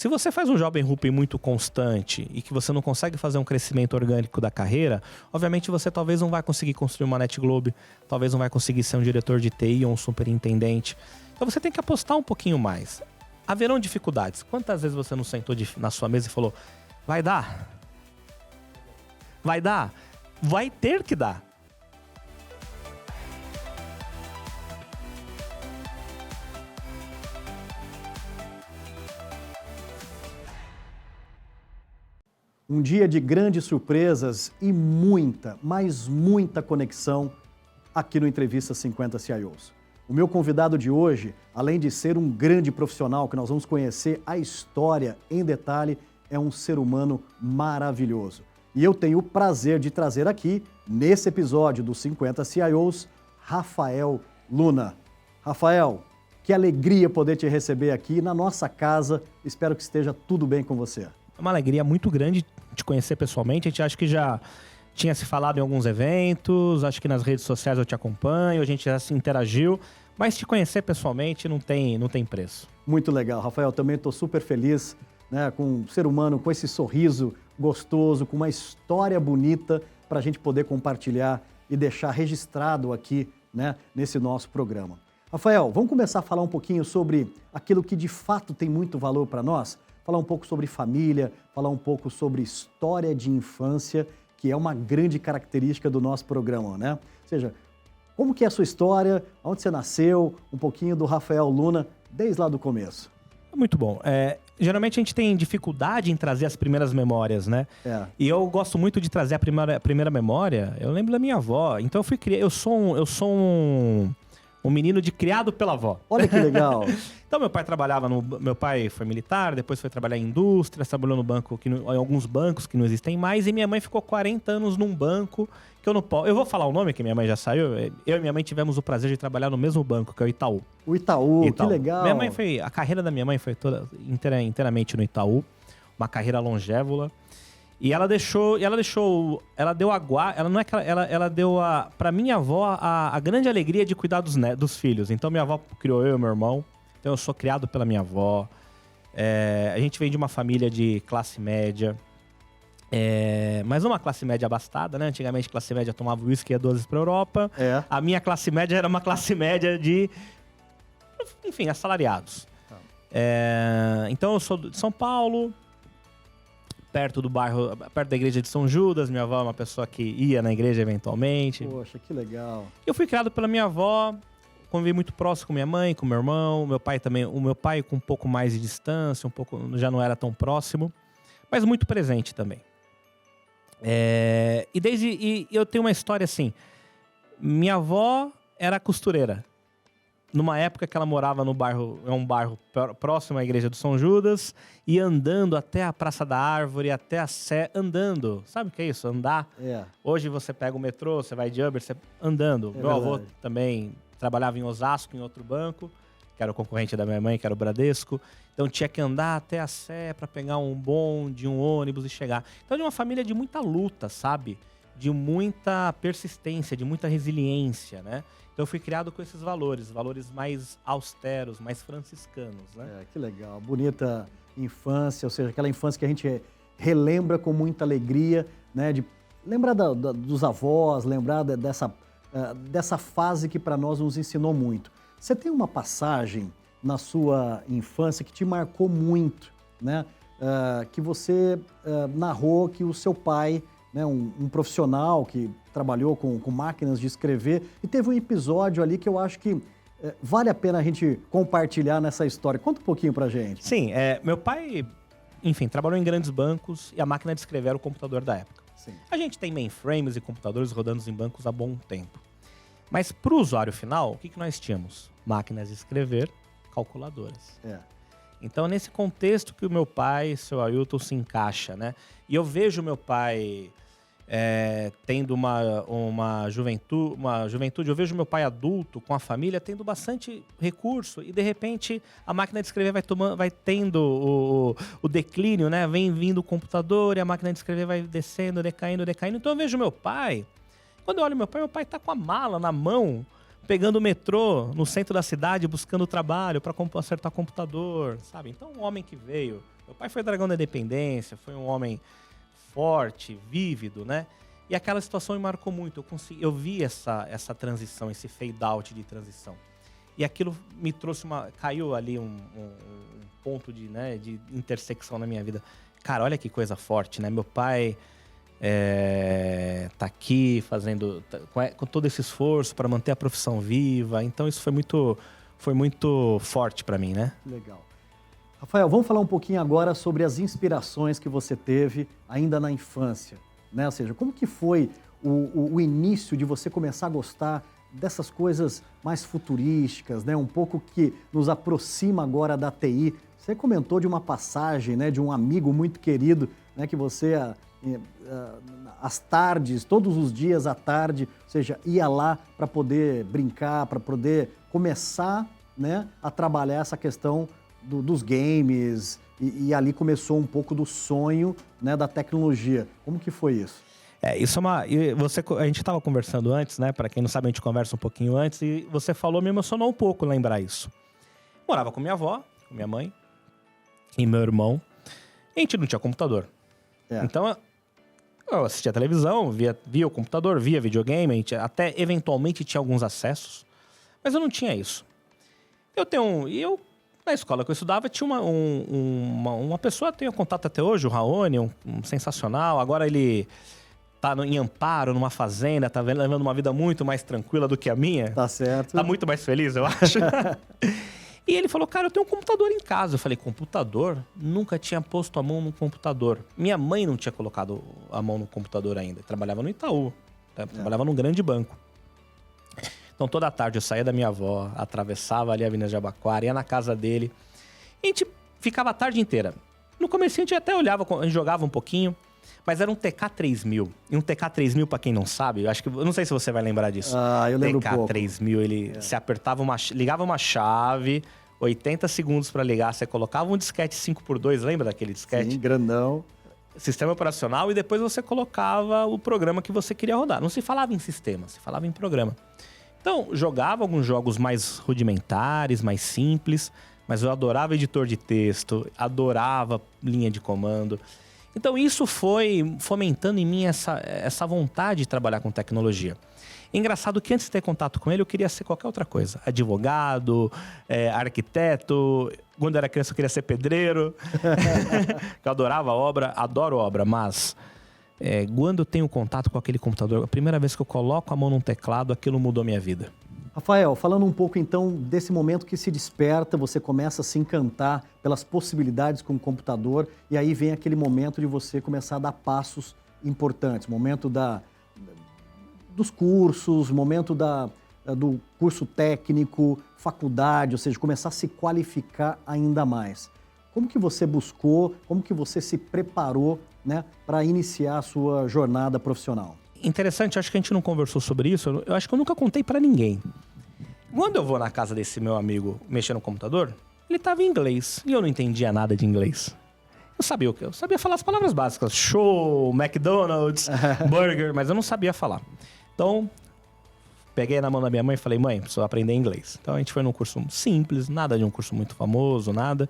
Se você faz um job hopping muito constante e que você não consegue fazer um crescimento orgânico da carreira, obviamente você talvez não vai conseguir construir uma NetGlobe, talvez não vai conseguir ser um diretor de TI ou um superintendente. Então você tem que apostar um pouquinho mais. Haverão dificuldades. Quantas vezes você não sentou na sua mesa e falou, vai dar? Vai dar? Vai ter que dar. Um dia de grandes surpresas e muita, mas muita conexão aqui no Entrevista 50 CIOs. O meu convidado de hoje, além de ser um grande profissional que nós vamos conhecer a história em detalhe, é um ser humano maravilhoso. E eu tenho o prazer de trazer aqui, nesse episódio dos 50 CIOs, Rafael Luna. Rafael, que alegria poder te receber aqui na nossa casa. Espero que esteja tudo bem com você. É uma alegria muito grande te conhecer pessoalmente. A gente acha que já tinha se falado em alguns eventos, acho que nas redes sociais eu te acompanho, a gente já se interagiu, mas te conhecer pessoalmente não tem preço. Muito legal, Rafael. Também estou super feliz, né, com um ser humano com esse sorriso gostoso, com uma história bonita para a gente poder compartilhar e deixar registrado aqui, né, nesse nosso programa. Rafael, vamos começar a falar um pouquinho sobre aquilo que de fato tem muito valor para nós? Falar um pouco sobre família, falar um pouco sobre história de infância, que é uma grande característica do nosso programa, né? Ou seja, como que é a sua história, onde você nasceu, um pouquinho do Rafael Luna, desde lá do começo. Muito bom. Geralmente a gente tem dificuldade em trazer as primeiras memórias, né? E eu gosto muito de trazer a primeira memória. Eu lembro da minha avó. Então eu sou um menino criado pela avó. Olha que legal. Então meu pai foi militar, depois foi trabalhar em indústria, trabalhou no banco, em alguns bancos que não existem mais, e minha mãe ficou 40 anos num banco que eu não posso. Eu vou falar o nome, que minha mãe já saiu. Eu e minha mãe tivemos o prazer de trabalhar no mesmo banco, que é o Itaú. O Itaú, que legal. A carreira da minha mãe foi toda inteiramente no Itaú, uma carreira longévula. E ela deu pra minha avó a grande alegria de cuidar dos filhos. Então minha avó criou eu e meu irmão. Então eu sou criado pela minha avó. A gente vem de uma família de classe média. Mas não uma classe média abastada, né? Antigamente classe média tomava uísque e ia 2 vezes pra Europa. A minha classe média era uma classe média de, enfim, assalariados. Então eu sou de São Paulo, perto da igreja de São Judas. Minha avó é uma pessoa que ia na igreja eventualmente. Poxa, que legal. Eu fui criado pela minha avó, convivi muito próximo com minha mãe, com meu irmão, meu pai também. O meu pai com um pouco mais de distância, já não era tão próximo, mas muito presente também. E eu tenho uma história assim. Minha avó era costureira. Numa época que ela morava no bairro, um bairro próximo à igreja do São Judas, e andando até a Praça da Árvore, até a Sé, andando. Sabe o que é isso? Andar. Hoje você pega o metrô, você vai de Uber, você andando. Meu avô também trabalhava em Osasco, em outro banco, que era o concorrente da minha mãe, que era o Bradesco. Então tinha que andar até a Sé para pegar um bonde, um ônibus e chegar. Então de uma família de muita luta, sabe? De muita persistência, de muita resiliência, né? Então eu fui criado com esses valores mais austeros, mais franciscanos, né? Que legal, bonita infância, ou seja, aquela infância que a gente relembra com muita alegria, né? De lembrar dos avós, lembrar dessa fase que para nós nos ensinou muito. Você tem uma passagem na sua infância que te marcou muito, né? Que você narrou que o seu pai, né, um profissional que trabalhou com máquinas de escrever, e teve um episódio ali que eu acho que vale a pena a gente compartilhar nessa história. Conta um pouquinho pra gente. Sim, meu pai, enfim, trabalhou em grandes bancos e a máquina de escrever era o computador da época. Sim. A gente tem mainframes e computadores rodando em bancos há bom tempo. Mas para o usuário final, o que nós tínhamos? Máquinas de escrever, calculadoras. Então, nesse contexto que o meu pai, seu Ailton, se encaixa, né? E eu vejo meu pai tendo uma juventude, eu vejo meu pai adulto, com a família, tendo bastante recurso, e de repente a máquina de escrever vai tendo o declínio, né? Vem vindo o computador e a máquina de escrever vai descendo, decaindo. Então eu vejo meu pai, quando eu olho meu pai tá com a mala na mão, pegando o metrô no centro da cidade, buscando trabalho para acertar computador, sabe? Então um homem que veio Meu pai foi dragão da independência, foi um homem forte, vívido, né? E aquela situação me marcou muito. Eu vi essa transição, esse fade out de transição. E aquilo me trouxe caiu ali um ponto de intersecção na minha vida. Cara, olha que coisa forte, né? Meu pai tá aqui fazendo com todo esse esforço para manter a profissão viva. Então isso foi muito forte para mim, né? Legal. Rafael, vamos falar um pouquinho agora sobre as inspirações que você teve ainda na infância, né? Ou seja, como que foi o início de você começar a gostar dessas coisas mais futurísticas, né? Um pouco que nos aproxima agora da TI. Você comentou de uma passagem, né, de um amigo muito querido, né, que você, às tardes, todos os dias à tarde, ou seja, ia lá para poder brincar, para poder começar, né, a trabalhar essa questão dos games, e ali começou um pouco do sonho, né, da tecnologia. Como que foi isso? Isso é a gente estava conversando antes, né? Para quem não sabe, a gente conversa um pouquinho antes, e você falou, me emocionou um pouco lembrar isso. Morava com minha avó, com minha mãe e meu irmão. E a gente não tinha computador. Então, eu assistia televisão, via o computador, via videogame, a gente até eventualmente tinha alguns acessos, mas eu não tinha isso. Na escola que eu estudava, tinha uma pessoa, tenho contato até hoje, o Raoni, um sensacional. Agora ele tá em Amparo, numa fazenda, tá levando uma vida muito mais tranquila do que a minha. Tá certo. Tá muito mais feliz, eu acho. E ele falou, cara, eu tenho um computador em casa. Eu falei, computador? Nunca tinha posto a mão no computador. Minha mãe não tinha colocado a mão no computador ainda. Trabalhava no Itaú, trabalhava num grande banco. Então toda tarde eu saía da minha avó, atravessava ali a Avenida Jabaquara, ia na casa dele. E a gente ficava a tarde inteira. No começo a gente até olhava, a gente jogava um pouquinho, mas era um TK-3000. E um TK-3000, pra quem não sabe, eu não sei se você vai lembrar disso. Eu lembro pouco. TK-3000, se apertava ligava uma chave, 80 segundos pra ligar, você colocava um disquete 5x2, lembra daquele disquete? Sim, grandão. Sistema operacional, e depois você colocava o programa que você queria rodar. Não se falava em sistema, se falava em programa. Então, jogava alguns jogos mais rudimentares, mais simples, mas eu adorava editor de texto, adorava linha de comando. Então, isso foi fomentando em mim essa vontade de trabalhar com tecnologia. Engraçado que antes de ter contato com ele, eu queria ser qualquer outra coisa. Advogado, arquiteto. Quando eu era criança, eu queria ser pedreiro. Eu adorava obra, adoro obra, mas... quando eu tenho contato com aquele computador, a primeira vez que eu coloco a mão num teclado, aquilo mudou minha vida. Rafael, falando um pouco então desse momento que se desperta, você começa a se encantar pelas possibilidades com o computador, e aí vem aquele momento de você começar a dar passos importantes, momento dos cursos, momento do curso técnico, faculdade, ou seja, começar a se qualificar ainda mais. Como que você buscou, como que você se preparou, né, para iniciar a sua jornada profissional? Interessante, acho que a gente não conversou sobre isso, eu acho que eu nunca contei pra ninguém. Quando eu vou na casa desse meu amigo mexer no computador, ele tava em inglês e eu não entendia nada de inglês. Eu sabia o quê? Eu sabia falar as palavras básicas, show, McDonald's, burger, mas eu não sabia falar. Então, peguei na mão da minha mãe e falei, mãe, preciso aprender inglês. Então a gente foi num curso simples, nada de um curso muito famoso, nada.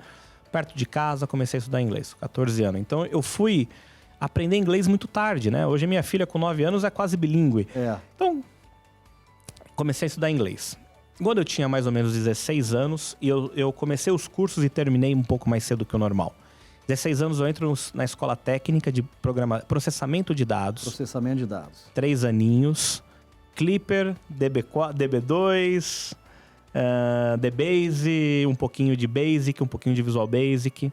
Perto de casa, comecei a estudar inglês, 14 anos. Então eu fui aprender inglês muito tarde, né? Hoje minha filha com 9 anos é quase bilíngue. Então, comecei a estudar inglês. Quando eu tinha mais ou menos 16 anos, eu comecei os cursos e terminei um pouco mais cedo que o normal. 16 anos eu entro na escola técnica de processamento de dados. Processamento de dados. 3 aninhos. Clipper, DB2... DBase, um pouquinho de Basic, um pouquinho de Visual Basic.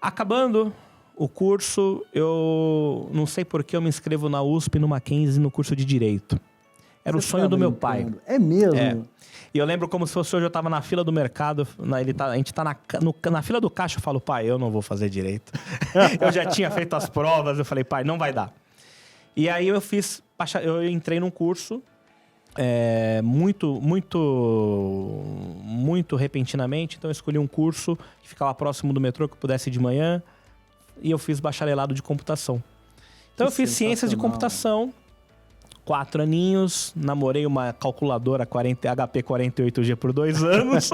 Acabando o curso, eu não sei por que eu me inscrevo na USP, no Mackenzie, no curso de Direito. Era o sonho do meu pai. É mesmo? E eu lembro como se fosse hoje, eu tava na fila do mercado, a gente tá na fila do caixa, eu falo, pai, eu não vou fazer Direito. Eu já tinha feito as provas, eu falei, pai, não vai dar. E aí eu entrei num curso, muito repentinamente. Então eu escolhi um curso que ficava próximo do metrô, que eu pudesse ir de manhã, e eu fiz bacharelado de computação. Então eu fiz ciências de computação 4 aninhos, namorei uma calculadora HP 48G por 2 anos.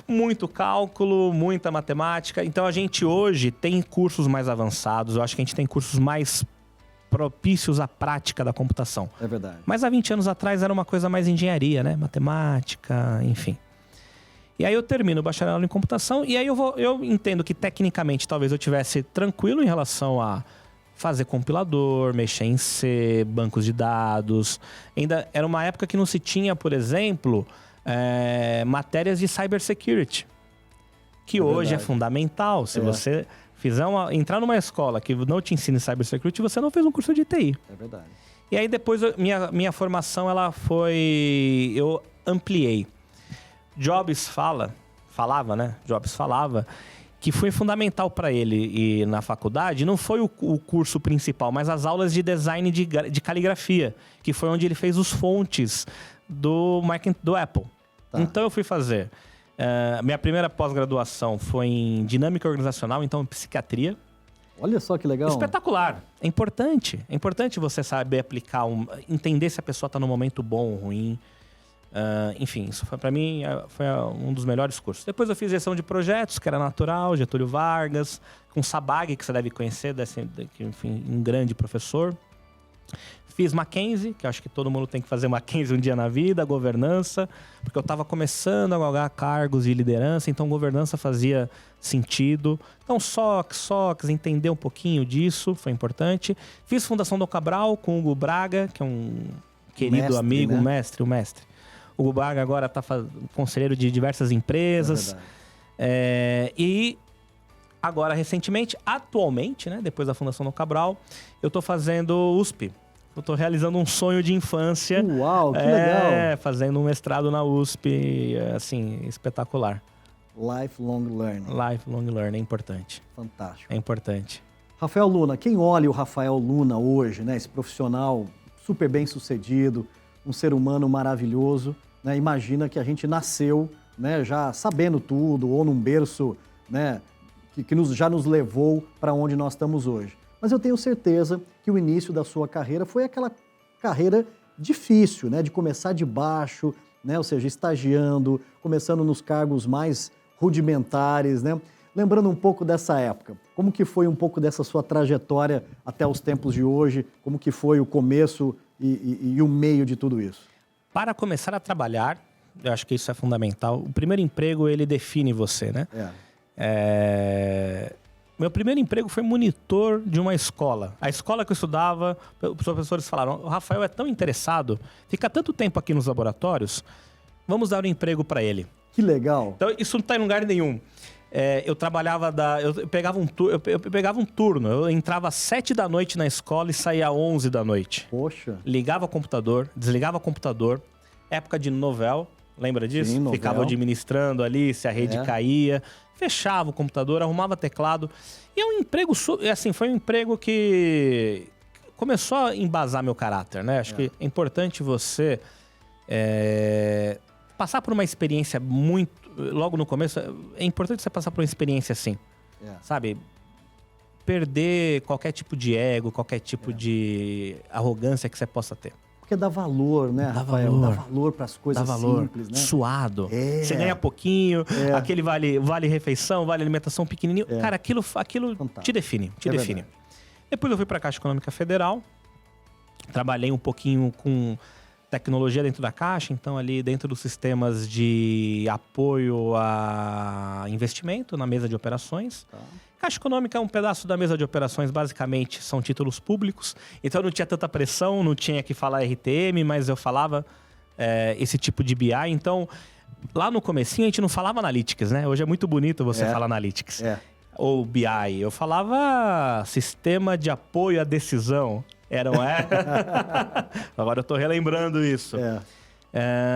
Muito cálculo, muita matemática. Então a gente hoje tem cursos mais avançados. Eu acho que a gente tem cursos mais propícios à prática da computação. É verdade. Mas há 20 anos atrás era uma coisa mais engenharia, né? Matemática, enfim. E aí eu termino o bacharelado em computação e aí eu entendo que tecnicamente talvez eu tivesse tranquilo em relação a fazer compilador, mexer em C, bancos de dados. Ainda era uma época que não se tinha, por exemplo, matérias de cybersecurity, que hoje é fundamental. Se você entrar numa escola que não te ensine cybersecurity, você não fez um curso de TI. É verdade. E aí depois minha formação eu ampliei. Jobs falava que foi fundamental para ele e na faculdade, não foi o curso principal, mas as aulas de design de caligrafia, que foi onde ele fez os fontes do Apple. Tá. Então eu fui fazer. Minha primeira pós-graduação foi em dinâmica organizacional, então em psiquiatria. Olha só que legal. Espetacular. É importante. É importante você saber aplicar, entender se a pessoa está no momento bom ou ruim. Enfim, isso para mim foi um dos melhores cursos. Depois eu fiz gestão de projetos, que era natural, Getúlio Vargas, com Sabag, que você deve conhecer, enfim, um grande professor. Fiz Mackenzie, que eu acho que todo mundo tem que fazer Mackenzie um dia na vida, governança, porque eu estava começando a galgar cargos de liderança, então governança fazia sentido. Então SOX, entender um pouquinho disso foi importante. Fiz Fundação Dom Cabral com o Hugo Braga, que é um querido amigo, né? o mestre. O Hugo Braga agora está conselheiro de diversas empresas. E agora, recentemente, atualmente, né, depois da Fundação Dom Cabral, eu estou fazendo USP. Eu estou realizando um sonho de infância. Uau, que legal! Fazendo um mestrado na USP, assim, espetacular. Lifelong learning. Lifelong learning, é importante. Fantástico. É importante. Rafael Luna, quem olha o Rafael Luna hoje, né, esse profissional super bem sucedido, um ser humano maravilhoso, né, imagina que a gente nasceu, né, já sabendo tudo, ou num berço, né, que já nos levou para onde nós estamos hoje. Mas eu tenho certeza que o início da sua carreira foi aquela carreira difícil, né, de começar de baixo, né, ou seja, estagiando, começando nos cargos mais rudimentares, né? Lembrando um pouco dessa época, como que foi um pouco dessa sua trajetória até os tempos de hoje, como que foi o começo e o meio de tudo isso? Para começar a trabalhar, eu acho que isso é fundamental. O primeiro emprego, ele define você, né? Meu primeiro emprego foi monitor de uma escola. A escola que eu estudava, os professores falaram, o Rafael é tão interessado, fica tanto tempo aqui nos laboratórios, vamos dar um emprego para ele. Que legal. Então, isso não está em lugar nenhum. Eu trabalhava eu pegava um turno, eu entrava às 7 da noite na escola e saía às 11 da noite. Poxa. Ligava o computador, desligava o computador, época de novel, lembra disso? Sim, ficava administrando ali, se a rede caía, fechava o computador, arrumava teclado. E é um emprego, assim, foi um emprego que começou a embasar meu caráter, né? Acho que é importante você passar por uma experiência logo no começo, é importante você passar por uma experiência assim, sabe? Perder qualquer tipo de ego, qualquer tipo de arrogância que você possa ter. Porque dá valor, né, Rafael? Dá valor para as coisas simples, né? Suado. Você ganha pouquinho, aquele vale refeição, vale alimentação pequenininho. Cara, aquilo te define, define. Depois eu fui para a Caixa Econômica Federal, trabalhei um pouquinho com tecnologia dentro da Caixa, então ali dentro dos sistemas de apoio a investimento na mesa de operações. Caixa Econômica é um pedaço da mesa de operações, basicamente são títulos públicos, então não tinha tanta pressão, não tinha que falar RTM, mas eu falava esse tipo de BI, então lá no comecinho a gente não falava Analytics, né? Hoje é muito bonito você falar Analytics. Ou BI, eu falava Sistema de Apoio à Decisão. Agora eu tô relembrando isso.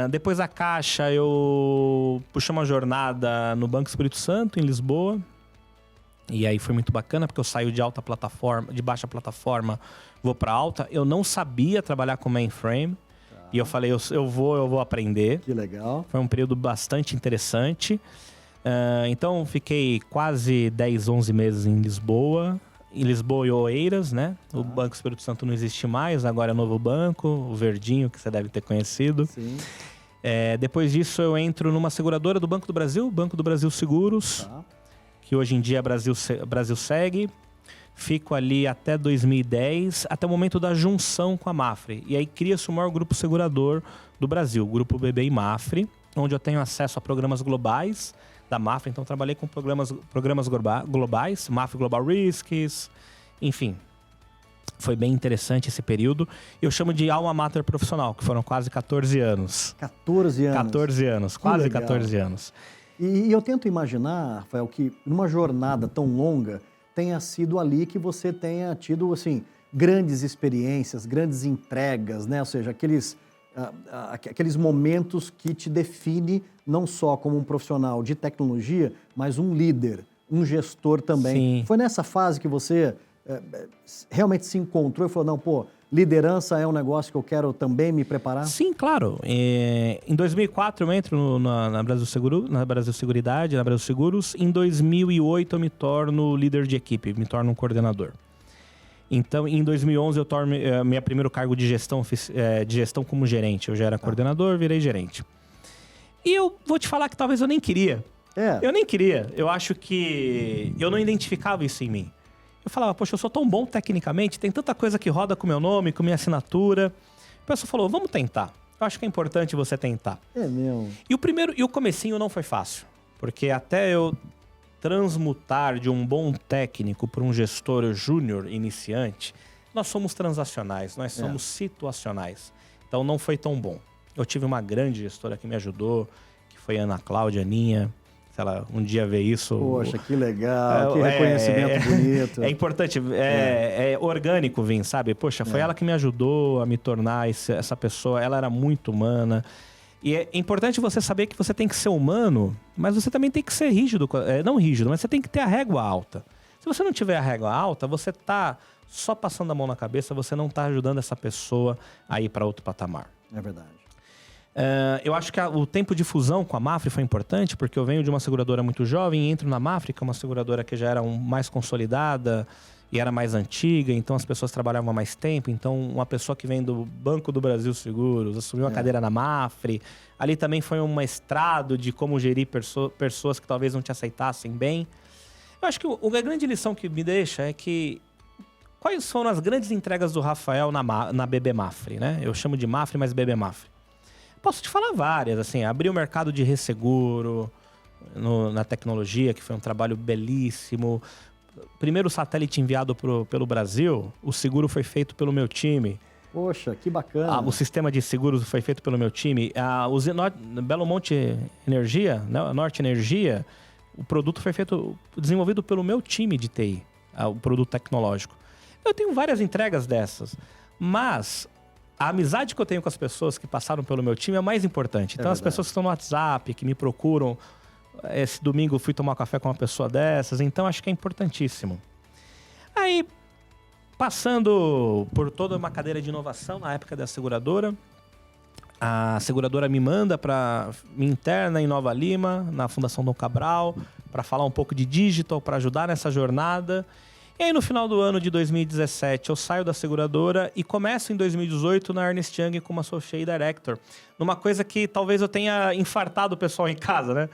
Depois da Caixa, eu puxei uma jornada no Banco Espírito Santo, em Lisboa. E aí foi muito bacana, porque eu saio de alta plataforma, de baixa plataforma, vou para alta. Eu não sabia trabalhar com mainframe. E eu falei, eu vou aprender. Que legal. Foi um período bastante interessante. Então, fiquei quase 10, 11 meses em Lisboa. em Lisboa e Oeiras, né? O Banco Espírito Santo não existe mais, agora é Novo Banco, o verdinho, que você deve ter conhecido. Sim. Depois disso eu entro numa seguradora do Banco do Brasil Seguros, que hoje em dia é Brasil Seg. Fico ali até 2010, até o momento da junção com a Mafre. E aí cria-se o maior grupo segurador do Brasil, o Grupo BB e Mafre, onde eu tenho acesso a programas globais da Mafre. Então trabalhei com programas globais, Mafre Global Risks, enfim. Foi bem interessante esse período. Eu chamo de alma mater profissional, que foram quase 14 anos. 14 anos? 14 anos, quase 14 anos. E eu tento imaginar, Rafael, que numa jornada tão longa, tenha sido ali que você tenha tido, assim, grandes experiências, grandes entregas, né? Ou seja, aqueles momentos que te define não só como um profissional de tecnologia, mas um líder, um gestor também. Sim. Foi nessa fase que você realmente se encontrou e falou, não, pô, liderança é um negócio que eu quero também me preparar? Sim, claro. Em 2004 eu entro na Brasil Seguridade, na Brasil Seguros. Em 2008 eu me torno líder de equipe, me torno um coordenador. Então, em 2011 eu torno meu primeiro cargo de gestão como gerente. Eu já era coordenador, virei gerente. E eu vou te falar que talvez eu nem queria. Eu nem queria. Eu acho que eu não identificava isso em mim. Eu falava, poxa, eu sou tão bom tecnicamente, tem tanta coisa que roda com meu nome, com minha assinatura. O pessoal falou, vamos tentar. Eu acho que é importante você tentar. É mesmo. E o comecinho não foi fácil. Porque até eu transmutar de um bom técnico para um gestor júnior iniciante, nós somos transacionais, nós somos situacionais. Então não foi tão bom. Eu tive uma grande gestora que me ajudou, que foi a Ana Cláudia, Aninha. Se ela um dia ver isso... Poxa, que legal, que reconhecimento bonito. É importante, é orgânico vir, sabe? Poxa, foi ela que me ajudou a me tornar essa pessoa, ela era muito humana. E é importante você saber que você tem que ser humano, mas você também tem que ser rígido, não rígido, mas você tem que ter a régua alta. Se você não tiver a régua alta, você tá só passando a mão na cabeça, você não tá ajudando essa pessoa a ir para outro patamar. É verdade. Eu acho que o tempo de fusão com a Mafre foi importante, porque eu venho de uma seguradora muito jovem e entro na Mafre, que é uma seguradora que já era mais consolidada e era mais antiga, então as pessoas trabalhavam há mais tempo. Então, uma pessoa que vem do Banco do Brasil Seguros, assumiu uma cadeira na Mafre, ali também foi um mestrado de como gerir pessoas que talvez não te aceitassem bem. Eu acho que a grande lição que me deixa é que quais foram as grandes entregas do Rafael na BB Mafre, né? Eu chamo de Mafre, mas BB Mafre. Posso te falar várias, assim, abrir o mercado de resseguro na tecnologia, que foi um trabalho belíssimo. Primeiro satélite enviado pelo Brasil, o seguro foi feito pelo meu time. Poxa, que bacana. O sistema de seguros foi feito pelo meu time. Belo Monte Energia, né, Norte Energia, o produto foi desenvolvido pelo meu time de TI, o produto tecnológico. Eu tenho várias entregas dessas, mas a amizade que eu tenho com as pessoas que passaram pelo meu time é mais importante. Então, as pessoas que estão no WhatsApp, que me procuram. Esse domingo eu fui tomar café com uma pessoa dessas. Então, acho que é importantíssimo. Aí, passando por toda uma cadeira de inovação na época da seguradora, a seguradora me manda para me interna em Nova Lima, na Fundação Dom Cabral, para falar um pouco de digital, para ajudar nessa jornada. E aí, no final do ano de 2017, eu saio da seguradora e começo em 2018 na Ernst Young como Associate Director. Numa coisa que talvez eu tenha infartado o pessoal em casa, né?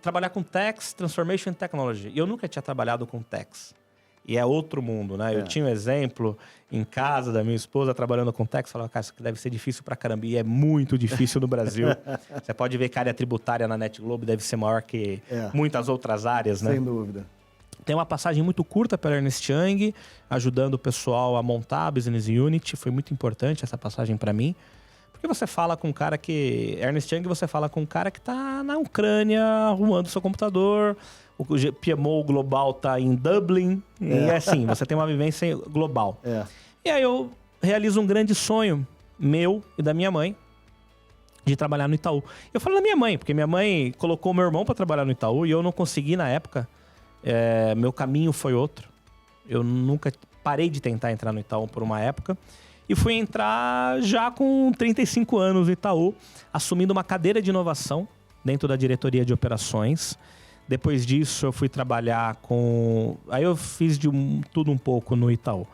Trabalhar com Tax, Transformation Technology. E eu nunca tinha trabalhado com Tax. E é outro mundo, né? Eu tinha um exemplo em casa da minha esposa trabalhando com Tax. Falava, cara, isso aqui deve ser difícil pra caramba. E é muito difícil no Brasil. Você pode ver que a área tributária na NetGlobe deve ser maior que muitas outras áreas, né? Sem dúvida. Tem uma passagem muito curta pela Ernst Young, ajudando o pessoal a montar a Business Unit. Foi muito importante essa passagem para mim. Porque você fala com um cara que... Ernst Young, você fala com um cara que tá na Ucrânia arrumando seu computador. O PMO global tá em Dublin. E é assim, você tem uma vivência global. E aí eu realizo um grande sonho meu e da minha mãe de trabalhar no Itaú. Eu falo da minha mãe, porque minha mãe colocou meu irmão para trabalhar no Itaú e eu não consegui na época. Meu caminho foi outro. Eu nunca parei de tentar entrar no Itaú por uma época. E fui entrar já com 35 anos no Itaú, assumindo uma cadeira de inovação dentro da diretoria de operações. Depois disso, eu fui trabalhar com... Aí eu fiz de tudo um pouco no Itaú.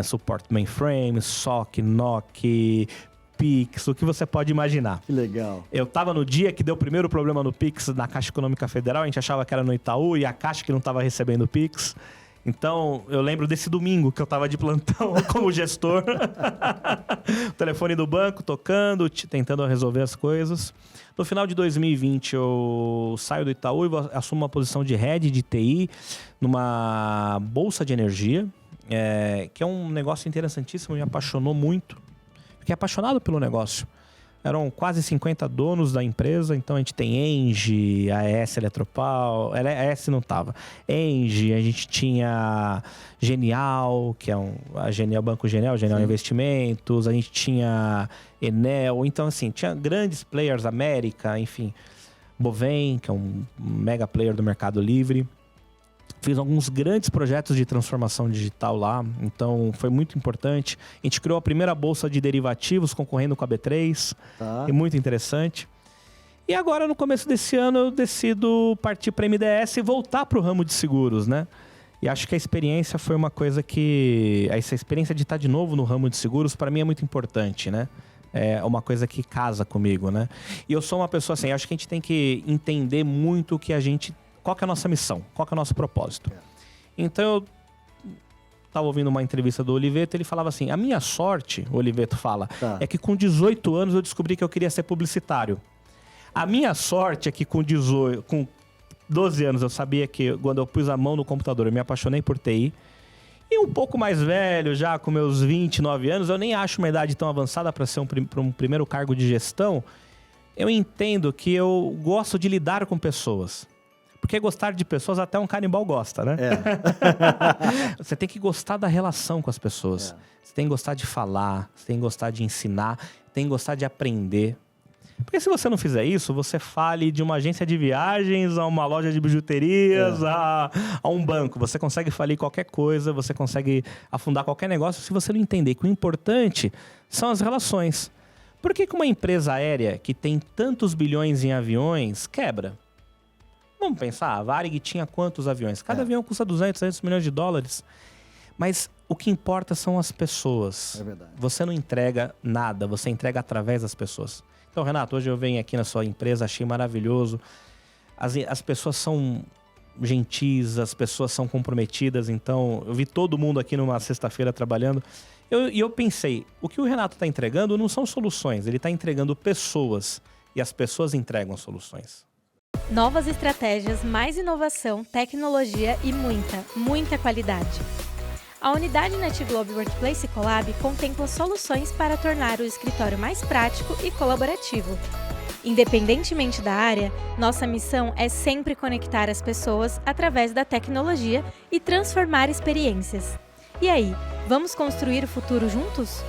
Suporte mainframe, SOC, NOC, Pix, o que você pode imaginar. Que legal. Eu tava no dia que deu o primeiro problema no Pix na Caixa Econômica Federal, a gente achava que era no Itaú e a Caixa que não tava recebendo o Pix. Então, eu lembro desse domingo que eu tava de plantão como gestor. O telefone do banco tocando, tentando resolver as coisas. No final de 2020, eu saio do Itaú e assumo uma posição de head de TI numa bolsa de energia, que é um negócio interessantíssimo, me apaixonou muito. Fiquei apaixonado pelo negócio. Eram quase 50 donos da empresa, então a gente tem Engie, AES Eletropaulo, AES não tava. Engie, a gente tinha Genial, que é a Genial, Banco Genial Investimentos, a gente tinha Enel, então assim, tinha grandes players, América, enfim, Bovem, que é um mega player do Mercado Livre. Fiz alguns grandes projetos de transformação digital lá, então foi muito importante. A gente criou a primeira bolsa de derivativos concorrendo com a B3, é muito interessante. E agora, no começo desse ano, eu decido partir para a MDS e voltar para o ramo de seguros, né? E acho que a experiência foi uma coisa que... Essa experiência de estar de novo no ramo de seguros, para mim, é muito importante, né? É uma coisa que casa comigo, né? E eu sou uma pessoa assim, acho que a gente tem que entender muito o que a gente... Qual que é a nossa missão? Qual que é o nosso propósito? Então, eu estava ouvindo uma entrevista do Oliveto, ele falava assim, a minha sorte, o Oliveto fala, é que com 18 anos eu descobri que eu queria ser publicitário. A minha sorte é que com 12 anos eu sabia que quando eu pus a mão no computador eu me apaixonei por TI. E um pouco mais velho, já com meus 29 anos, eu nem acho uma idade tão avançada para ser um primeiro cargo de gestão. Eu entendo que eu gosto de lidar com pessoas. Porque gostar de pessoas até um canibal gosta, né? Você tem que gostar da relação com as pessoas. Você tem que gostar de falar, você tem que gostar de ensinar, tem que gostar de aprender. Porque se você não fizer isso, você fale de uma agência de viagens, a uma loja de bijuterias, a um banco. Você consegue falir qualquer coisa, você consegue afundar qualquer negócio se você não entender que o importante são as relações. Por que uma empresa aérea que tem tantos bilhões em aviões quebra? Vamos pensar, a Varig tinha quantos aviões? Cada avião custa 200, 300 milhões de dólares. Mas o que importa são as pessoas. É verdade. Você não entrega nada, você entrega através das pessoas. Então, Renato, hoje eu venho aqui na sua empresa, achei maravilhoso. As pessoas são gentis, as pessoas são comprometidas. Então, eu vi todo mundo aqui numa sexta-feira trabalhando. E eu pensei, o que o Renato está entregando não são soluções, ele está entregando pessoas. E as pessoas entregam soluções. Novas estratégias, mais inovação, tecnologia e muita qualidade. A unidade NetGlobe Workplace Collab contempla soluções para tornar o escritório mais prático e colaborativo. Independentemente da área, nossa missão é sempre conectar as pessoas através da tecnologia e transformar experiências. E aí, vamos construir o futuro juntos?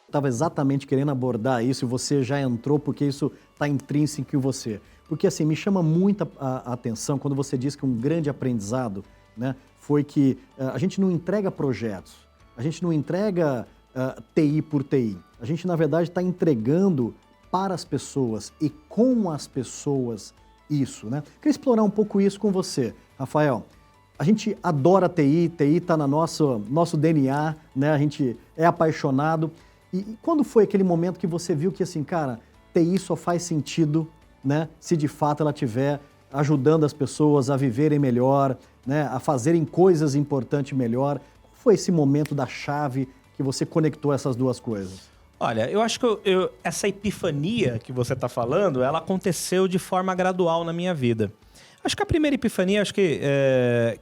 Estava exatamente querendo abordar isso e você já entrou porque isso está intrínseco em você. Porque assim, me chama muita a atenção quando você diz que um grande aprendizado, né, foi que a gente não entrega projetos, a gente não entrega TI por TI. A gente, na verdade, está entregando para as pessoas e com as pessoas isso, né? Queria explorar um pouco isso com você, Rafael. A gente adora TI está no nosso DNA, né? A gente é apaixonado. E quando foi aquele momento que você viu que, assim, cara, TI só faz sentido, né, se de fato ela estiver ajudando as pessoas a viverem melhor, né, a fazerem coisas importantes melhor? Qual foi esse momento da chave que você conectou essas duas coisas? Olha, eu acho que essa epifania que você está falando, ela aconteceu de forma gradual na minha vida. Acho que a primeira epifania, acho que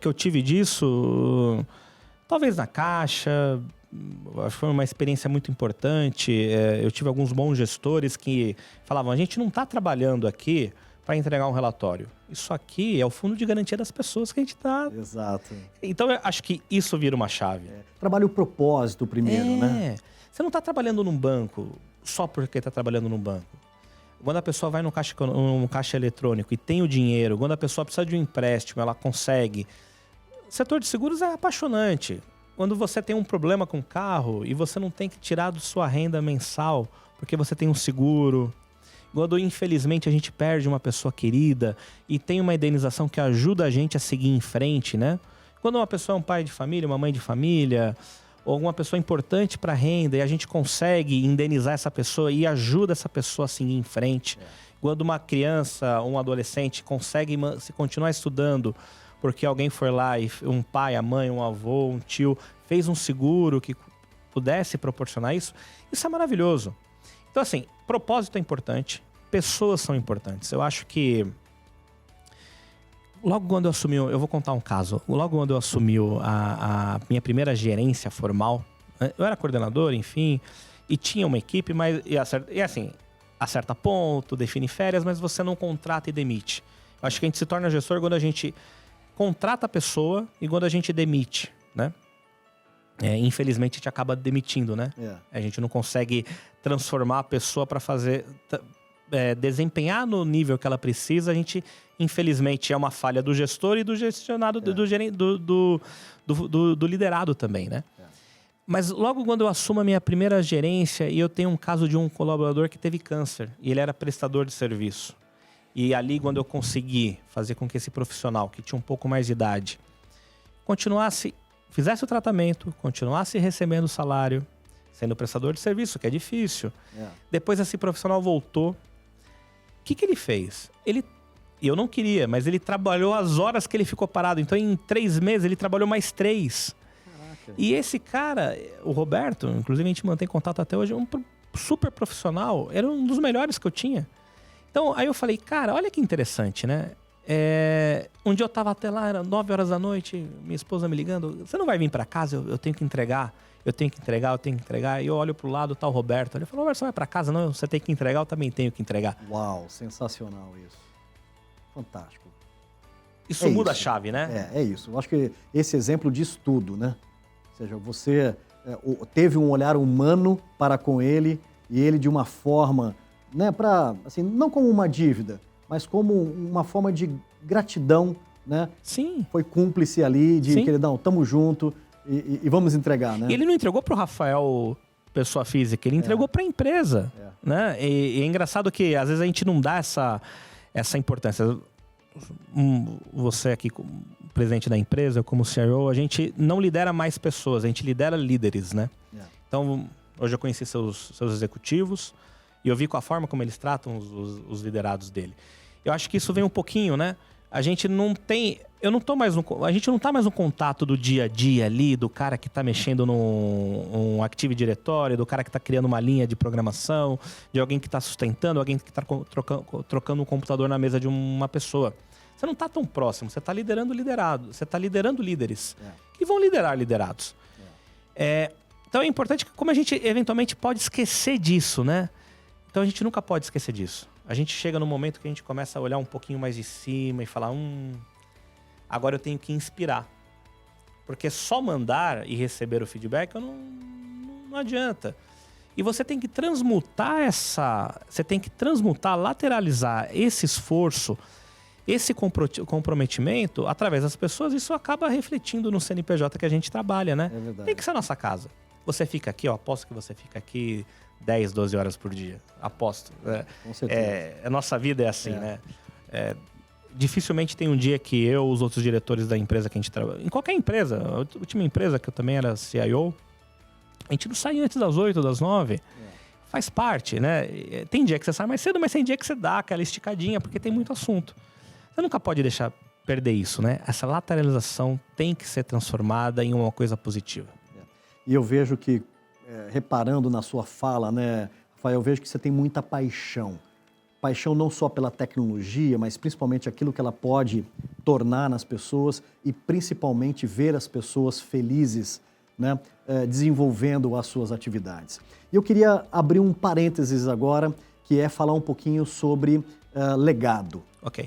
eu tive disso, talvez na Caixa. Acho que foi uma experiência muito importante. Eu tive alguns bons gestores que falavam, a gente não está trabalhando aqui para entregar um relatório. Isso aqui é o fundo de garantia das pessoas que a gente está... Exato. Então, eu acho que isso vira uma chave. Trabalha o propósito primeiro, né? Você não está trabalhando num banco só porque está trabalhando num banco. Quando a pessoa vai num caixa eletrônico e tem o dinheiro, quando a pessoa precisa de um empréstimo, ela consegue. O setor de seguros é apaixonante. Quando você tem um problema com o carro e você não tem que tirar da sua renda mensal porque você tem um seguro. Quando, infelizmente, a gente perde uma pessoa querida e tem uma indenização que ajuda a gente a seguir em frente, né? Quando uma pessoa é um pai de família, uma mãe de família, ou alguma pessoa importante para a renda e a gente consegue indenizar essa pessoa e ajuda essa pessoa a seguir em frente. Quando uma criança, um adolescente consegue se continuar estudando porque alguém foi lá e um pai, a mãe, um avô, um tio fez um seguro que pudesse proporcionar isso, isso é maravilhoso. Então, assim, propósito é importante, pessoas são importantes. Eu acho que logo quando eu assumi, eu vou contar um caso, logo quando eu assumi a minha primeira gerência formal, eu era coordenador, enfim, e tinha uma equipe, mas acerta ponto, define férias, mas você não contrata e demite. Eu acho que a gente se torna gestor quando a gente contrata a pessoa e quando a gente demite, né? Infelizmente a gente acaba demitindo, né? A gente não consegue transformar a pessoa para fazer... desempenhar no nível que ela precisa, a gente, infelizmente, é uma falha do gestor e do gestionado, do liderado também, né? Mas logo quando eu assumo a minha primeira gerência e eu tenho um caso de um colaborador que teve câncer e ele era prestador de serviço. E ali, quando eu consegui fazer com que esse profissional, que tinha um pouco mais de idade, fizesse o tratamento, continuasse recebendo o salário, sendo prestador de serviço, que é difícil. Depois esse profissional voltou. O que ele fez? Eu não queria, mas ele trabalhou as horas que ele ficou parado. Então, em 3 meses, ele trabalhou mais 3. Caraca. E esse cara, o Roberto, inclusive a gente mantém contato até hoje, um super profissional, era um dos melhores que eu tinha. Então, aí eu falei, cara, olha que interessante, né? Um dia eu tava até lá, era 9 horas da noite, minha esposa me ligando, você não vai vir pra casa? Eu tenho que entregar. E eu olho pro lado, tá o Roberto. Ele falou, Roberto, você vai pra casa? Não, você tem que entregar, eu também tenho que entregar. Uau, sensacional isso. Fantástico. Isso muda a chave, né? É isso. Eu acho que esse exemplo diz tudo, né? Ou seja, você teve um olhar humano para com ele e ele de uma forma, né, assim, não como uma dívida, mas como uma forma de gratidão, né? Sim. Foi cúmplice ali de queridão, tamo junto e vamos entregar, né? E ele não entregou pro Rafael, pessoa física, ele entregou pra empresa, né? E é engraçado que às vezes a gente não dá essa importância. Você aqui, como presidente da empresa, como CIO, a gente não lidera mais pessoas, a gente lidera líderes, né? Então, hoje eu conheci seus executivos e eu vi com a forma como eles tratam os liderados dele. Eu acho que isso vem um pouquinho, né? A gente não tem... a gente não tá mais no contato do dia a dia ali, do cara que tá mexendo num Active Directory, do cara que tá criando uma linha de programação, de alguém que tá sustentando, alguém que tá trocando um computador na mesa de uma pessoa. Você não tá tão próximo, você tá liderando liderados, você tá liderando líderes que vão liderar liderados. Então é importante que como a gente eventualmente pode esquecer disso, né? Então a gente nunca pode esquecer disso. A gente chega no momento que a gente começa a olhar um pouquinho mais de cima e falar, agora eu tenho que inspirar. Porque só mandar e receber o feedback não adianta. E você tem que transmutar, lateralizar esse esforço, esse comprometimento através das pessoas. Isso acaba refletindo no CNPJ que a gente trabalha, né? Tem que ser a nossa casa. Você fica aqui, eu aposto que você fica aqui 10, 12 horas por dia. Aposto. Com certeza. A nossa vida é assim, né? Dificilmente tem um dia que eu, os outros diretores da empresa que a gente trabalha... Em qualquer empresa, a última empresa que eu também era CIO, a gente não sai antes das 8, das 9. Faz parte, né? Tem dia que você sai mais cedo, mas tem dia que você dá aquela esticadinha, porque tem muito assunto. Você nunca pode deixar perder isso, né? Essa lateralização tem que ser transformada em uma coisa positiva. E eu vejo que, reparando na sua fala, né, Rafael, eu vejo que você tem muita paixão. Paixão não só pela tecnologia, mas principalmente aquilo que ela pode tornar nas pessoas e principalmente ver as pessoas felizes, né, desenvolvendo as suas atividades. E eu queria abrir um parênteses agora, que é falar um pouquinho sobre legado.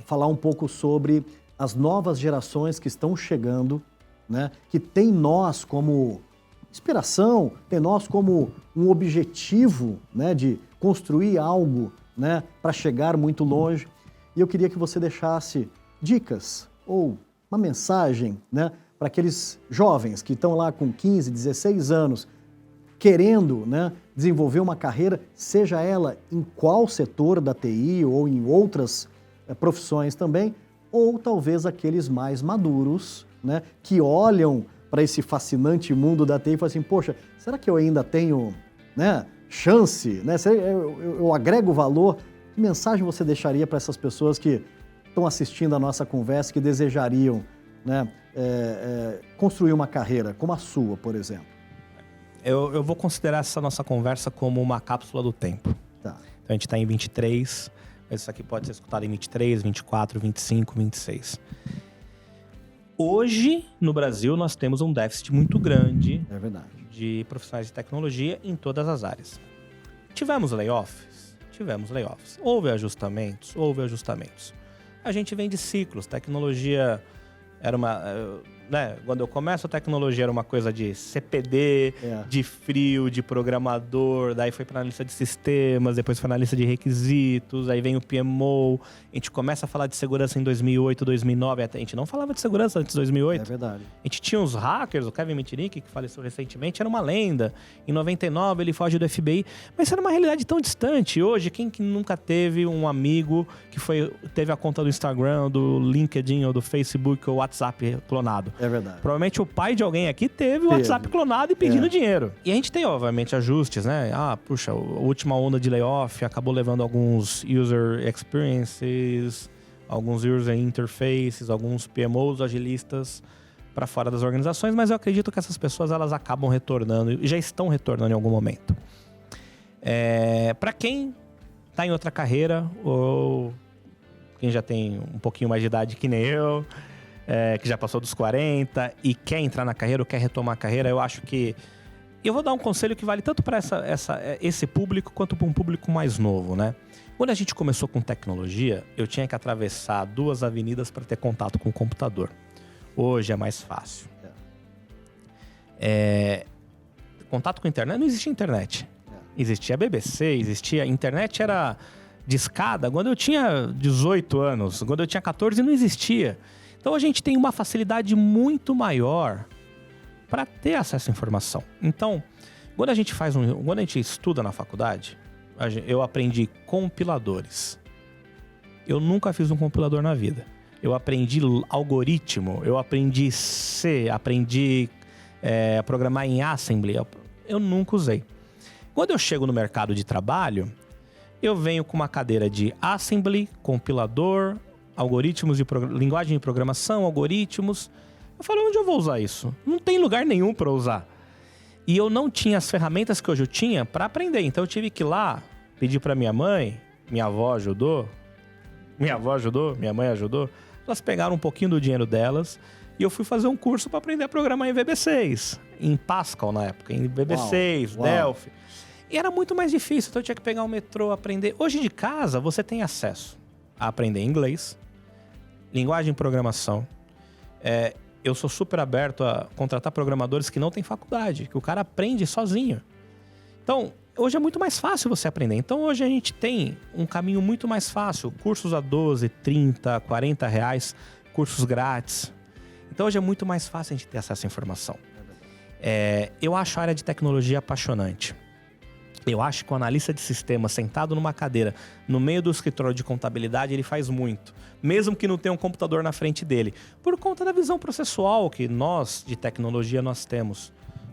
Falar um pouco sobre as novas gerações que estão chegando, né, que tem nós como inspiração, tem nós como um objetivo, né, de construir algo, né, para chegar muito longe. E eu queria que você deixasse dicas ou uma mensagem, né, para aqueles jovens que estão lá com 15, 16 anos, querendo, né, desenvolver uma carreira, seja ela em qual setor da TI ou em outras profissões também, ou talvez aqueles mais maduros, né, que olham para esse fascinante mundo da TI e falam assim, poxa, será que eu ainda tenho, né, chance? Né? Eu agrego valor? Que mensagem você deixaria para essas pessoas que estão assistindo a nossa conversa, que desejariam, né, construir uma carreira como a sua, por exemplo? Eu vou considerar essa nossa conversa como uma cápsula do tempo. Tá. Então a gente está em 23, mas isso aqui pode ser escutado em 23, 24, 25, 26. Hoje, no Brasil, nós temos um déficit muito grande de profissionais de tecnologia em todas as áreas. Tivemos layoffs? Tivemos layoffs. Houve ajustamentos? Houve ajustamentos. A gente vem de ciclos. Tecnologia era uma... né? Quando eu começo, a tecnologia era uma coisa de CPD, de frio, de programador, daí foi para analista de sistemas, depois foi analista de requisitos, aí vem o PMO, a gente começa a falar de segurança em 2008, 2009, a gente não falava de segurança antes de 2008. É verdade. A gente tinha os hackers, o Kevin Mitnick, que faleceu recentemente, era uma lenda. Em 99 ele foge do FBI, mas isso era uma realidade tão distante. Hoje, quem que nunca teve um amigo que teve a conta do Instagram, do LinkedIn, ou do Facebook, ou WhatsApp clonado? É verdade. Provavelmente o pai de alguém aqui teve o WhatsApp clonado e pedindo dinheiro. E a gente tem, obviamente, ajustes, né? Puxa, a última onda de layoff acabou levando alguns user experiences, alguns user interfaces, alguns PMOs, agilistas para fora das organizações, mas eu acredito que essas pessoas elas acabam retornando e já estão retornando em algum momento. Para quem está em outra carreira ou quem já tem um pouquinho mais de idade que nem eu, que já passou dos 40 e quer entrar na carreira ou quer retomar a carreira, eu acho que... Eu vou dar um conselho que vale tanto para esse público quanto para um público mais novo, né? Quando a gente começou com tecnologia, eu tinha que atravessar 2 avenidas para ter contato com o computador. Hoje é mais fácil. Contato com a internet, não existia internet. Existia BBC, existia... Internet era discada. Quando eu tinha 18 anos, quando eu tinha 14, não existia. Então a gente tem uma facilidade muito maior para ter acesso à informação. Então, quando a gente estuda na faculdade, eu aprendi compiladores. Eu nunca fiz um compilador na vida. Eu aprendi algoritmo, eu aprendi C, aprendi a programar em Assembly. Eu nunca usei. Quando eu chego no mercado de trabalho, eu venho com uma cadeira de Assembly, compilador, algoritmos de linguagem de programação, algoritmos. Eu falo, onde eu vou usar isso? Não tem lugar nenhum para usar. E eu não tinha as ferramentas que hoje eu tinha para aprender. Então eu tive que ir lá, pedir para minha mãe, minha avó ajudou, minha mãe ajudou. Elas pegaram um pouquinho do dinheiro delas e eu fui fazer um curso para aprender a programar em VB6, em Pascal na época, em VB6, Delphi. E era muito mais difícil, então eu tinha que pegar o metrô, aprender. Hoje de casa você tem acesso a aprender inglês, linguagem de programação. Eu sou super aberto a contratar programadores que não têm faculdade, que o cara aprende sozinho. Então, hoje é muito mais fácil você aprender. Então, hoje a gente tem um caminho muito mais fácil. Cursos a 12, 30, 40 reais, cursos grátis. Então, hoje é muito mais fácil a gente ter acesso à informação. Eu acho a área de tecnologia apaixonante. Eu acho que o analista de sistema sentado numa cadeira no meio do escritório de contabilidade, ele faz muito. Mesmo que não tenha um computador na frente dele. Por conta da visão processual que nós, de tecnologia, nós temos.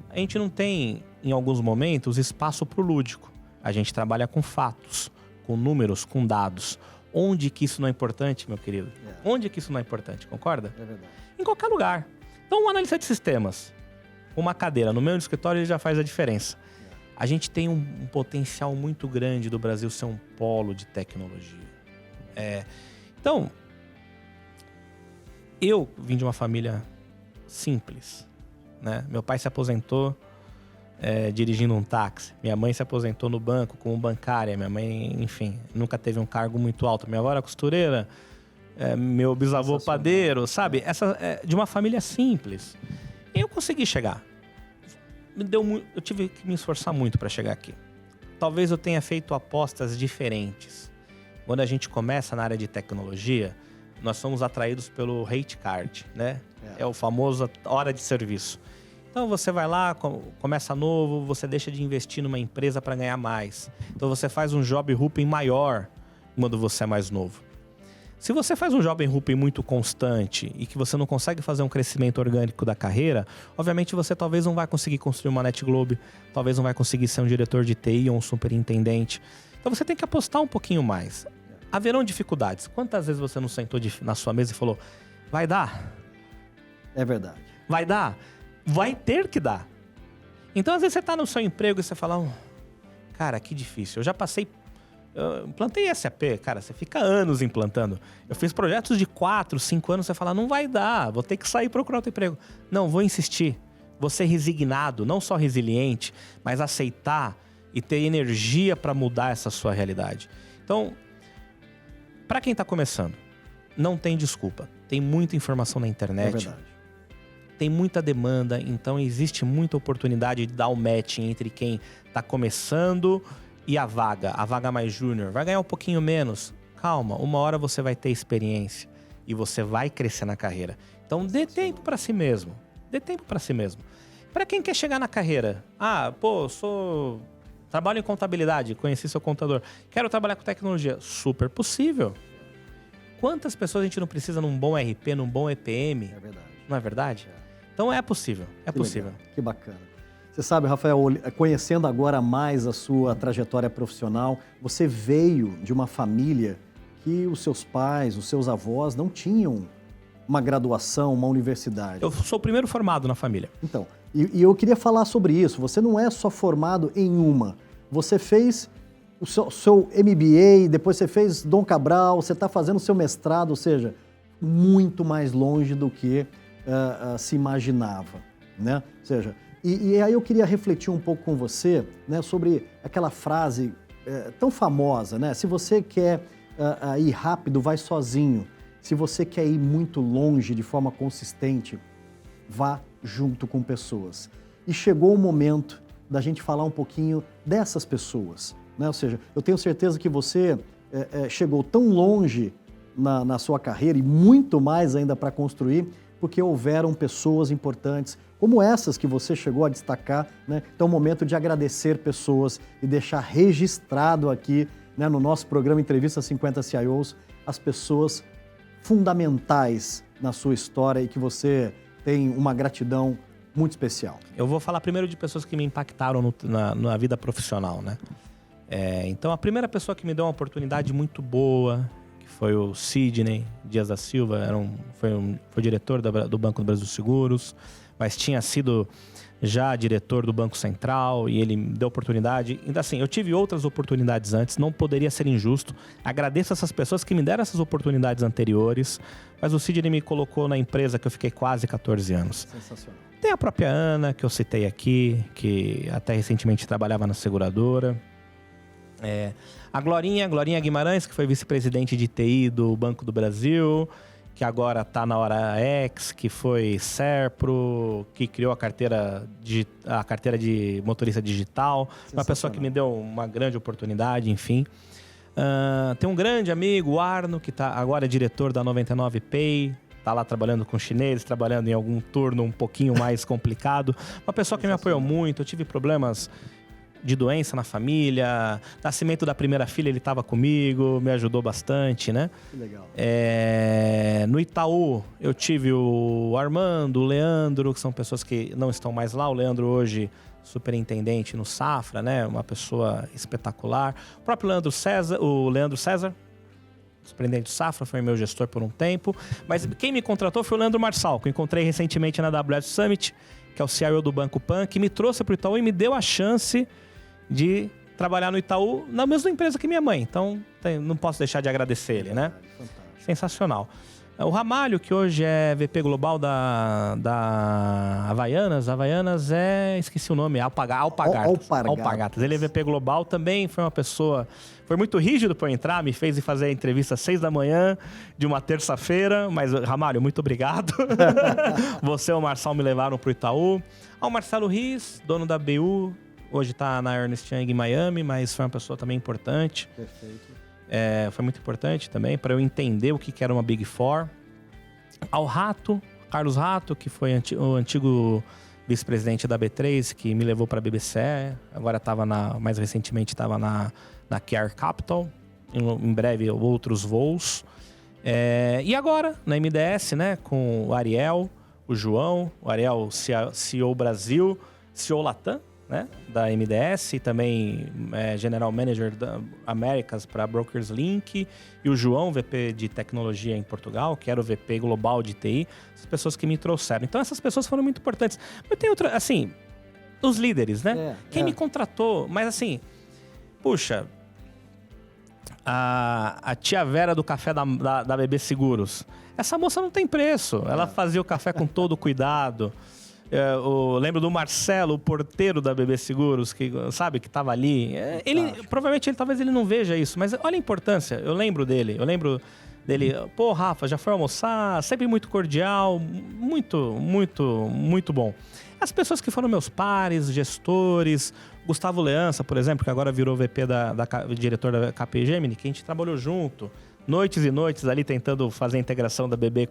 A gente não tem, em alguns momentos, espaço para o lúdico. A gente trabalha com fatos, com números, com dados. Onde que isso não é importante, meu querido? Onde que isso não é importante, concorda? É verdade. Em qualquer lugar. Então, um analista de sistemas, uma cadeira no meio do escritório, ele já faz a diferença. A gente tem um potencial muito grande do Brasil ser um polo de tecnologia. Então, eu vim de uma família simples, né? Meu pai se aposentou dirigindo um táxi. Minha mãe se aposentou no banco como bancária. Minha mãe, enfim, nunca teve um cargo muito alto. Minha avó era costureira, meu bisavô padeiro, sabe? De uma família simples. E eu consegui chegar. Eu tive que me esforçar muito para chegar aqui. Talvez eu tenha feito apostas diferentes. Quando a gente começa na área de tecnologia, nós somos atraídos pelo rate card, né? É o famoso hora de serviço. Então você vai lá, começa novo, você deixa de investir numa empresa para ganhar mais. Então você faz um job hopping maior quando você é mais novo. Se você faz um job hopping muito constante e que você não consegue fazer um crescimento orgânico da carreira, obviamente você talvez não vai conseguir construir uma NetGlobe, talvez não vai conseguir ser um diretor de TI ou um superintendente. Então você tem que apostar um pouquinho mais. Haverão dificuldades. Quantas vezes você não sentou na sua mesa e falou, vai dar? É verdade. Vai dar? Vai ter que dar. Então, às vezes, você tá no seu emprego e você fala, cara, que difícil. Eu já passei... Eu implantei SAP, cara, você fica anos implantando. Eu fiz projetos de 4, 5 anos, você fala, não vai dar, vou ter que sair e procurar outro emprego. Não, vou insistir. Vou ser resignado, não só resiliente, mas aceitar e ter energia para mudar essa sua realidade. Então, para quem tá começando, não tem desculpa. Tem muita informação na internet. É verdade. Tem muita demanda, então existe muita oportunidade de dar o matching entre quem está começando e a vaga mais júnior. Vai ganhar um pouquinho menos. Calma, uma hora você vai ter experiência e você vai crescer na carreira. Então dê tempo para si mesmo. Dê tempo para si mesmo. Para quem quer chegar na carreira, trabalho em contabilidade, conheci seu contador, quero trabalhar com tecnologia, super possível. Quantas pessoas a gente não precisa num bom RP, num bom EPM? É verdade. Não é verdade? Então é possível, é possível. Legal, que bacana. Você sabe, Rafael, conhecendo agora mais a sua trajetória profissional, você veio de uma família que os seus pais, os seus avós não tinham uma graduação, uma universidade. Eu sou o primeiro formado na família. Então, e eu queria falar sobre isso. Você não é só formado em uma. Você fez o seu MBA, depois você fez Dom Cabral, você está fazendo o seu mestrado, ou seja, muito mais longe do que se imaginava, né? Ou seja, e aí eu queria refletir um pouco com você, né, sobre aquela frase tão famosa, né? Se você quer ir rápido, vai sozinho. Se você quer ir muito longe de forma consistente, vá junto com pessoas. E chegou o momento da gente falar um pouquinho dessas pessoas, né? Ou seja, eu tenho certeza que você chegou tão longe na sua carreira e muito mais ainda para construir, porque houveram pessoas importantes, como essas que você chegou a destacar, né? Então é o momento de agradecer pessoas e deixar registrado aqui, né, no nosso programa Entrevista 50 CIOs, as pessoas fundamentais na sua história e que você tem uma gratidão muito especial. Eu vou falar primeiro de pessoas que me impactaram na vida profissional, né? Então, a primeira pessoa que me deu uma oportunidade muito boa, que foi o Sidney Dias da Silva, foi diretor do Banco do Brasil Seguros, mas tinha sido já diretor do Banco Central e ele me deu oportunidade. Então, assim, eu tive outras oportunidades antes, não poderia ser injusto. Agradeço essas pessoas que me deram essas oportunidades anteriores, mas o Sidney me colocou na empresa que eu fiquei quase 14 anos. Sensacional. Tem a própria Ana, que eu citei aqui, que até recentemente trabalhava na seguradora. A Glorinha Guimarães, que foi vice-presidente de TI do Banco do Brasil, que agora está na Hora X, que foi Serpro, que criou a carteira de motorista digital. Uma pessoa que me deu uma grande oportunidade, enfim. Tem um grande amigo, o Arno, que agora é diretor da 99Pay. Está lá trabalhando com chineses, trabalhando em algum turno um pouquinho mais complicado. Uma pessoa que me apoiou muito. Eu tive problemas de doença na família. Nascimento da primeira filha, ele estava comigo, me ajudou bastante, né? Que legal. No Itaú, eu tive o Armando, o Leandro, que são pessoas que não estão mais lá. O Leandro hoje, superintendente no Safra, né? Uma pessoa espetacular. O próprio Leandro César, superintendente do Safra, foi meu gestor por um tempo. Mas quem me contratou foi o Leandro Marçal, que eu encontrei recentemente na AWS Summit, que é o CIO do Banco Pan, que me trouxe para o Itaú e me deu a chance de trabalhar no Itaú na mesma empresa que minha mãe. Então, não posso deixar de agradecer ele, né? Fantástico. Sensacional. O Ramalho, que hoje é VP Global da Havaianas. Havaianas esqueci o nome, Alpargatas. Ele é VP Global, também foi uma pessoa... Foi muito rígido para eu entrar, me fez ir fazer a entrevista às 6 da manhã de uma terça-feira. Mas, Ramalho, muito obrigado. Você e o Marçal me levaram para o Itaú. O Marcelo Riz, dono da BU, hoje está na Ernst Young em Miami, mas foi uma pessoa também importante. Perfeito. Foi muito importante também para eu entender o que era uma Big Four. Ao Rato, Carlos Rato, que foi o antigo vice-presidente da B3, que me levou para a BBC. Agora mais recentemente estava na Care Capital. Em breve, outros voos. E agora, na MDS, né, com o Ariel, o João, o Ariel, CEO Brasil, CEO Latam, né, da MDS, e também General Manager da Américas para Brokers Link, e o João, VP de Tecnologia em Portugal, que era o VP Global de TI, as pessoas que me trouxeram. Então, essas pessoas foram muito importantes. Mas tem outra, assim, os líderes, né? Quem me contratou, mas assim, puxa, a tia Vera do café da BB Seguros, essa moça não tem preço, ela fazia o café com todo cuidado. Eu lembro do Marcelo, o porteiro da BB Seguros, que sabe, que estava ali. Provavelmente, talvez ele não veja isso, mas olha a importância. Eu lembro dele. Pô, Rafa, já foi almoçar? Sempre muito cordial, muito, muito, muito bom. As pessoas que foram meus pares, gestores, Gustavo Leança, por exemplo, que agora virou VP diretor da KPI Gemini, que a gente trabalhou junto, noites e noites ali tentando fazer a integração da BB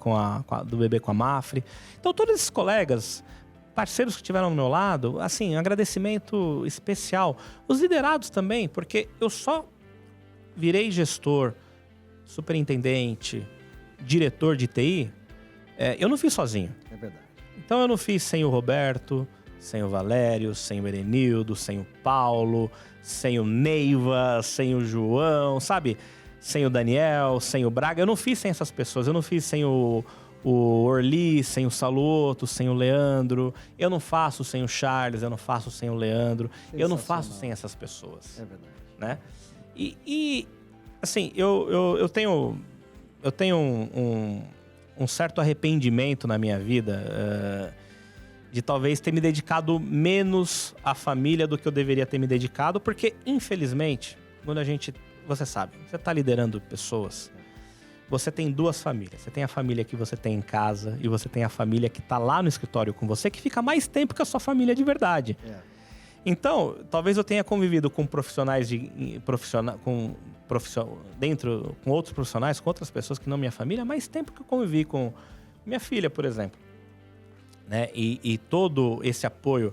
do BB com a Mafre. Então, todos esses colegas, parceiros que estiveram do meu lado, assim, um agradecimento especial. Os liderados também, porque eu só virei gestor, superintendente, diretor de TI, eu não fiz sozinho. É verdade. Então eu não fiz sem o Roberto, sem o Valério, sem o Erenildo, sem o Paulo, sem o Neiva, sem o João, sabe? Sem o Daniel, sem o Braga. Eu não fiz sem essas pessoas, eu não fiz sem o Orli, sem o Saluto, sem o Leandro. Eu não faço sem o Charles, eu não faço sem o Leandro. Eu não faço sem essas pessoas. É verdade. Né? E assim, eu tenho um certo arrependimento na minha vida de talvez ter me dedicado menos à família do que eu deveria ter me dedicado, porque, infelizmente, quando você sabe, você está liderando pessoas, você tem duas famílias. Você tem a família que você tem em casa e você tem a família que está lá no escritório com você, que fica mais tempo que a sua família de verdade. Então, talvez eu tenha convivido com profissionais com outros profissionais, com outras pessoas que não minha família, mais tempo que eu convivi com minha filha, por exemplo. Né? E todo esse apoio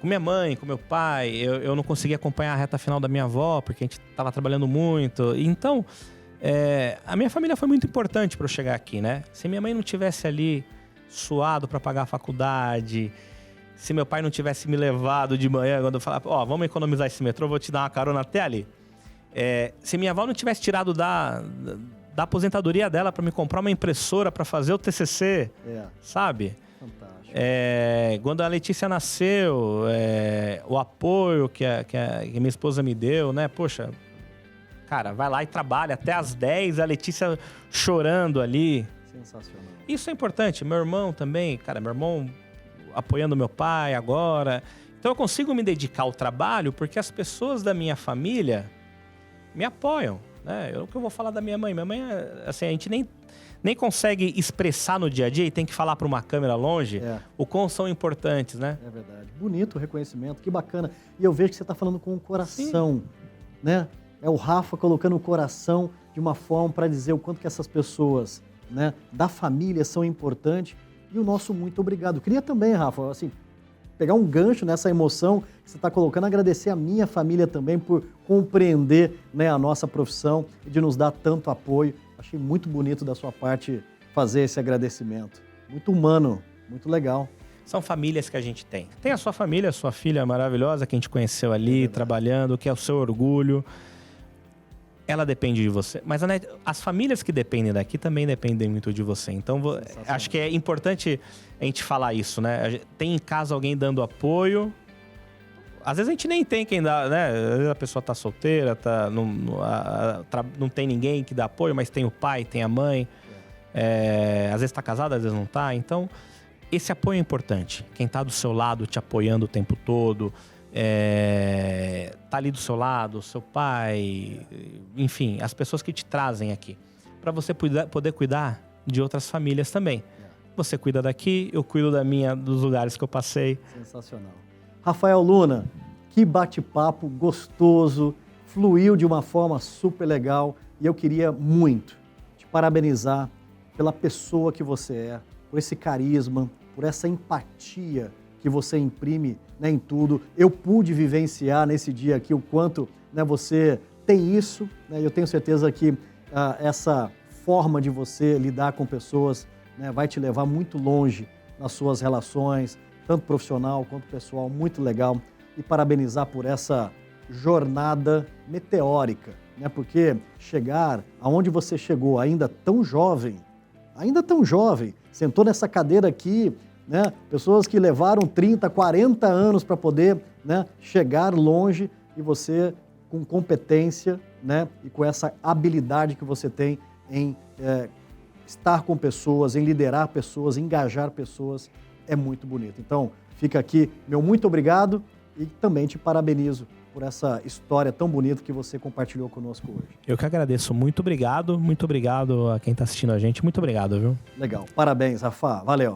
com minha mãe, com meu pai, eu não conseguia acompanhar a reta final da minha avó, porque a gente estava trabalhando muito. Então, a minha família foi muito importante para eu chegar aqui, né? Se minha mãe não tivesse ali suado para pagar a faculdade, se meu pai não tivesse me levado de manhã, quando eu falava, vamos economizar esse metrô, vou te dar uma carona até ali. Se minha avó não tivesse tirado da aposentadoria dela para me comprar uma impressora para fazer o TCC, sabe? Fantástico. Quando a Letícia nasceu, o apoio que a minha esposa me deu, né? Poxa, cara, vai lá e trabalha até às 10, a Letícia chorando ali. Sensacional. Isso é importante. Meu irmão também, cara, meu irmão apoiando meu pai agora. Então eu consigo me dedicar ao trabalho porque as pessoas da minha família me apoiam, né? O que eu vou falar da minha mãe? Minha mãe, assim, a gente nem consegue expressar no dia a dia e tem que falar para uma câmera longe o quão são importantes, né? É verdade. Bonito o reconhecimento, que bacana. E eu vejo que você está falando com o coração, né? É o Rafa colocando o coração de uma forma para dizer o quanto que essas pessoas, né, da família são importantes. E o nosso muito obrigado. Queria também, Rafa, assim, pegar um gancho nessa emoção que você está colocando, agradecer a minha família também por compreender, né, a nossa profissão e de nos dar tanto apoio. Achei muito bonito da sua parte fazer esse agradecimento. Muito humano, muito legal. São famílias que a gente tem. Tem a sua família, a sua filha maravilhosa que a gente conheceu ali, trabalhando, que é o seu orgulho. Ela depende de você. Mas as famílias que dependem daqui também dependem muito de você. Então, acho que é importante a gente falar isso, né? Tem em casa alguém dando apoio. Às vezes a gente nem tem quem dá, né? Às vezes a pessoa tá solteira, não tem ninguém que dá apoio, mas tem o pai, tem a mãe. Às vezes tá casado, às vezes não tá. Então, esse apoio é importante. Quem tá do seu lado te apoiando o tempo todo. Tá ali do seu lado, seu pai, enfim, as pessoas que te trazem aqui, para você poder cuidar de outras famílias também. Você cuida daqui, eu cuido dos lugares que eu passei. Sensacional. Rafael Luna, que bate-papo gostoso, fluiu de uma forma super legal e eu queria muito te parabenizar pela pessoa que você é, por esse carisma, por essa empatia que você imprime, né, em tudo. Eu pude vivenciar nesse dia aqui o quanto, né, você tem isso, né, eu tenho certeza que essa forma de você lidar com pessoas, né, vai te levar muito longe nas suas relações, tanto profissional quanto pessoal, muito legal. E parabenizar por essa jornada meteórica, né, porque chegar aonde você chegou ainda tão jovem, sentou nessa cadeira aqui, né, pessoas que levaram 30, 40 anos para poder, né, chegar longe, e você com competência, né, e com essa habilidade que você tem em estar com pessoas, em liderar pessoas, engajar pessoas, é muito bonito. Então, fica aqui meu muito obrigado e também te parabenizo por essa história tão bonita que você compartilhou conosco hoje. Eu que agradeço. Muito obrigado a quem está assistindo a gente. Muito obrigado, viu? Legal. Parabéns, Rafa. Valeu.